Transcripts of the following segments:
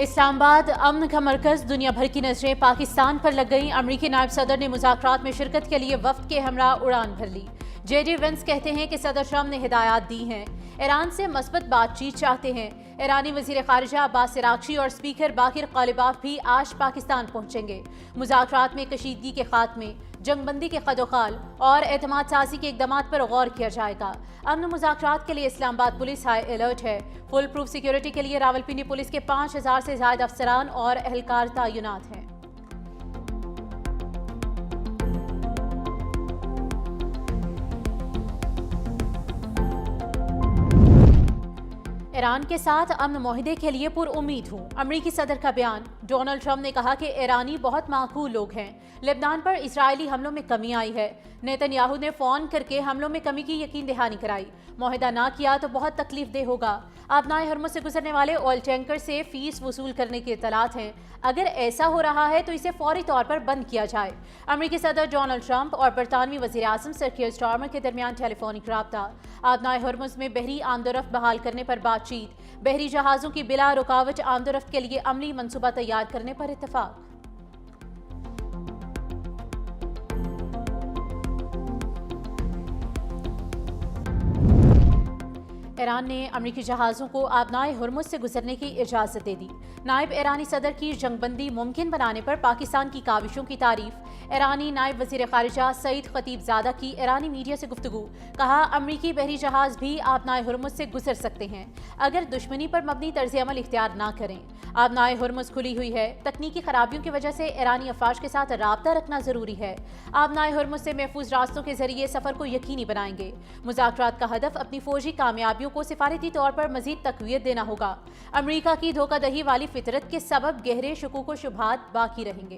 اسلام آباد امن کا مرکز، دنیا بھر کی نظریں پاکستان پر لگ گئیں۔ امریکی نائب صدر نے مذاکرات میں شرکت کے لیے وفد کے ہمراہ اڑان بھر لی۔ جے ڈی وینس کہتے ہیں کہ صدر ٹرمپ نے ہدایات دی ہیں، ایران سے مثبت بات چیت چاہتے ہیں۔ ایرانی وزیر خارجہ عباس عراقچی اور اسپیکر باقر غالباف بھی آج پاکستان پہنچیں گے۔ مذاکرات میں کشیدگی کے خاتمے، جنگ بندی کے خد و خال اور اعتماد سازی کے اقدامات پر غور کیا جائے گا۔ امن مذاکرات کے لیے اسلام آباد پولیس ہائی الرٹ ہے۔ فل پروف سیکیورٹی کے لیے راولپنڈی پولیس کے 5000 سے زائد افسران اور اہلکار تعینات ہیں۔ ایران کے ساتھ امن معاہدے کے لیے پر امید ہوں، امریکی صدر کا بیان۔ ڈونلڈ ٹرمپ نے کہا کہ ایرانی بہت معقول لوگ ہیں۔ لبنان پر اسرائیلی حملوں میں کمی آئی ہے۔ نیتن یاہو نے فون کر کے حملوں میں کمی کی یقین دہانی کرائی۔ معاہدہ نہ کیا تو بہت تکلیف دہ ہوگا۔ آبنائے ہرمز سے گزرنے والے آئل ٹینکر سے فیس وصول کرنے کی اطلاعات ہیں۔ اگر ایسا ہو رہا ہے تو اسے فوری طور پر بند کیا جائے۔ امریکی صدر ڈونلڈ ٹرمپ اور برطانوی وزیر اعظم سر کیئر سٹارمر کے درمیان ٹیلی فونک رابطہ۔ آبنائے ہرمز میں بحری آمد و رفت بحال کرنے پر بات چیت۔ بحری جہازوں کی بلا رکاوٹ آمد و رفت کے لیے عملی منصوبہ تیار کرنے پر اتفاق۔ ایران نے امریکی جہازوں کو آبنائے ہرمز سے گزرنے کی اجازت دے دی۔ نائب ایرانی صدر کی جنگ بندی ممکن بنانے پر پاکستان کی کاوشوں کی تعریف۔ ایرانی نائب وزیر خارجہ سعید خطیب زادہ کی ایرانی میڈیا سے گفتگو۔ کہا امریکی بحری جہاز بھی آبنائے ہرمز سے گزر سکتے ہیں اگر دشمنی پر مبنی طرز عمل اختیار نہ کریں۔ آبنائے ہرمز کھلی ہوئی ہے، تکنیکی خرابیوں کی وجہ سے ایرانی افواج کے ساتھ رابطہ رکھنا ضروری ہے۔ آبنائے ہرمز سے محفوظ راستوں کے ذریعے سفر کو یقینی بنائیں گے۔ مذاکرات کا ہدف اپنی فوجی کامیابیوں کو سفارتی طور پر مزید تقویت دینا ہوگا۔ امریکہ کی دھوکہ دہی والی فطرت کے سبب گہرے شکوک و شبہات باقی رہیں گے۔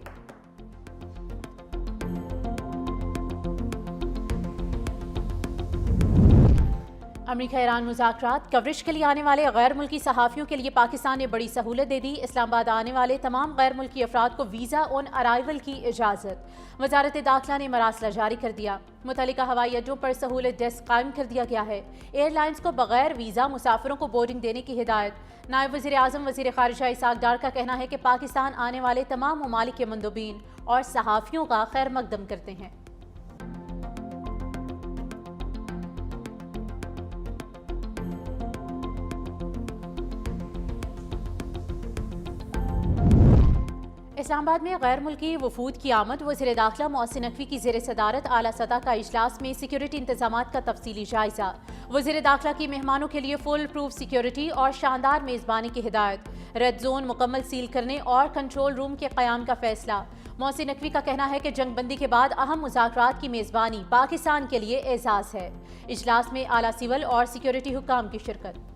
امریکہ ایران مذاکرات کوریج کے لیے آنے والے غیر ملکی صحافیوں کے لیے پاکستان نے بڑی سہولت دے دی۔ اسلام آباد آنے والے تمام غیر ملکی افراد کو ویزا آن ارائیول کی اجازت۔ وزارت داخلہ نے مراسلہ جاری کر دیا۔ متعلقہ ہوائی اڈوں پر سہولت ڈیسک قائم کر دیا گیا ہے۔ ایئر لائنز کو بغیر ویزا مسافروں کو بورڈنگ دینے کی ہدایت۔ نائب وزیر اعظم وزیر خارجہ اسحاق ڈار کا کہنا ہے کہ پاکستان آنے والے تمام ممالک کے مندوبین اور صحافیوں کا خیر مقدم کرتے ہیں۔ اسلام آباد میں غیر ملکی وفود کی آمد۔ وزیر داخلہ محسن نقوی کی زیر صدارت اعلیٰ سطح کا اجلاس میں سیکیورٹی انتظامات کا تفصیلی جائزہ۔ وزیر داخلہ کی مہمانوں کے لیے فل پروف سیکیورٹی اور شاندار میزبانی کی ہدایت۔ ریڈ زون مکمل سیل کرنے اور کنٹرول روم کے قیام کا فیصلہ۔ محسن نقوی کا کہنا ہے کہ جنگ بندی کے بعد اہم مذاکرات کی میزبانی پاکستان کے لیے اعزاز ہے۔ اجلاس میں اعلیٰ سول اور سیکیورٹی حکام کی شرکت۔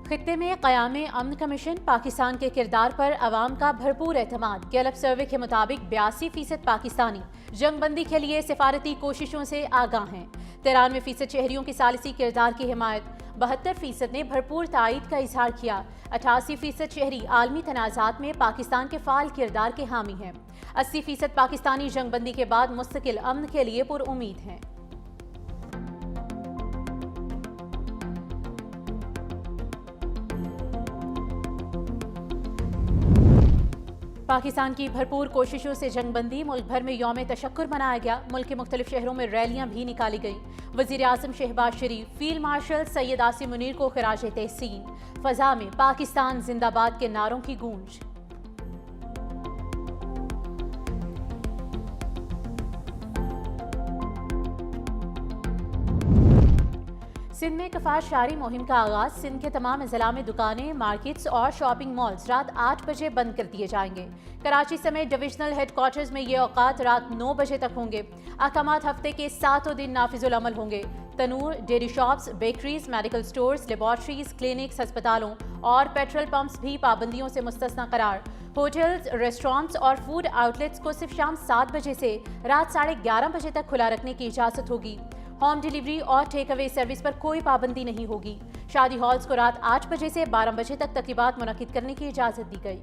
خطے میں قیام امن کمیشن۔ پاکستان کے کردار پر عوام کا بھرپور اعتماد۔ گیلپ سروے کے مطابق 82% پاکستانی جنگ بندی کے لیے سفارتی کوششوں سے آگاہ ہیں۔ 93% شہریوں کی ثالثی کردار کی حمایت۔ 72% نے بھرپور تائید کا اظہار کیا۔ 88% شہری عالمی تنازعات میں پاکستان کے فعال کردار کے حامی ہیں۔ 80% پاکستانی جنگ بندی کے بعد مستقل امن کے لیے پر امید ہیں۔ پاکستان کی بھرپور کوششوں سے جنگ بندی۔ ملک بھر میں یوم تشکر منایا گیا۔ ملک کے مختلف شہروں میں ریلیاں بھی نکالی گئیں۔ وزیر اعظم شہباز شریف، فیلڈ مارشل سید عاصم منیر کو خراج تحسین۔ فضا میں پاکستان زندہ باد کے نعروں کی گونج۔ سندھ میں کفایت شعاری مہم کا آغاز۔ سندھ کے تمام اضلاع میں دکانیں، مارکیٹس اور شاپنگ مالز رات 8 بجے بند کر دیے جائیں گے۔ کراچی سمیت ڈویژنل ہیڈ کوارٹرز میں یہ اوقات رات 9 بجے تک ہوں گے۔ احکامات ہفتے کے 7 دن نافذ العمل ہوں گے۔ تنور، dairy shops, bakeries, medical stores, laboratories, clinics, ہسپتالوں اور پیٹرول پمپس بھی پابندیوں سے مستثنی قرار۔ ہوٹلز، ریسٹورانٹس اور فوڈ آؤٹلیٹس کو صرف شام 7 بجے سے رات 11:30 بجے تک کھلا رکھنے کی اجازت ہوگی۔ ہوم ڈیلیوری اور ٹیک اوے سروس پر کوئی پابندی نہیں ہوگی۔ شادی ہالز کو رات 8 بجے سے 12 بجے تک تقریبات منعقد کرنے کی اجازت دی گئی۔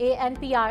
ANPR,